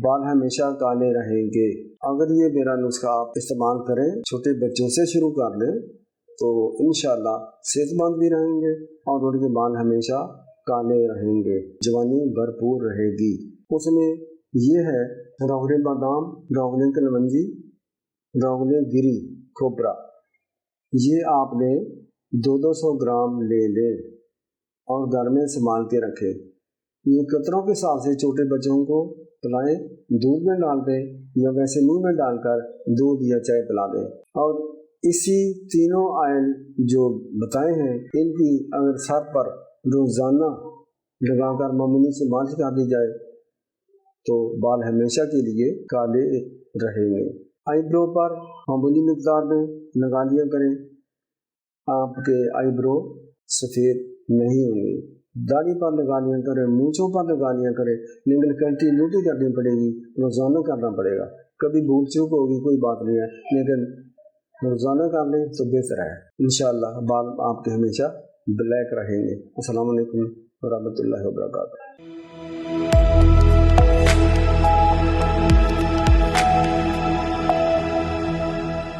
بال ہمیشہ کالے رہیں گے۔ اگر یہ میرا نسخہ آپ استعمال کریں، چھوٹے بچوں سے شروع کر لیں، تو انشاءاللہ صحت مند بھی رہیں گے اور ان کے بال ہمیشہ کالے رہیں گے، جوانی بھرپور رہے گی۔ اس میں یہ ہے روغن بادام، روغن کلونجی، روغن گری، کھوپرا، یہ آپ نے 200 گرام لے لیں اور گھر میں سنبھال کے رکھیں۔ یہ قطروں کے ساتھ سے چھوٹے بچوں کو پلائیں، دودھ میں ڈال دیں یا ویسے منہ میں ڈال کر دودھ یا چائے پلا دیں۔ اور اسی تینوں آئل جو بتائے ہیں، ان کی اگر سر پر روزانہ لگا کر معمولی سے مالش کر دی جائے تو بال ہمیشہ کے لیے کالے رہیں گے۔ آئی برو پر معمولی مقدار میں لگا لیا کریں، آپ کے آئی برو سفید نہیں ہوں گے۔ داڑھی پر لگا لیا کریں، مونچھوں پر لگا لیا کریں، لیکن کنٹینیوٹی کرنی پڑے گی، روزانہ کرنا پڑے گا۔ کبھی بھول چوک ہوگی کوئی بات نہیں ہے، لیکن روزانہ کر لیں تو بہتر ہے۔ انشاءاللہ بال آپ کے ہمیشہ بلیک رہیں گے۔ السلام علیکم ورحمۃ اللہ وبرکاتہ۔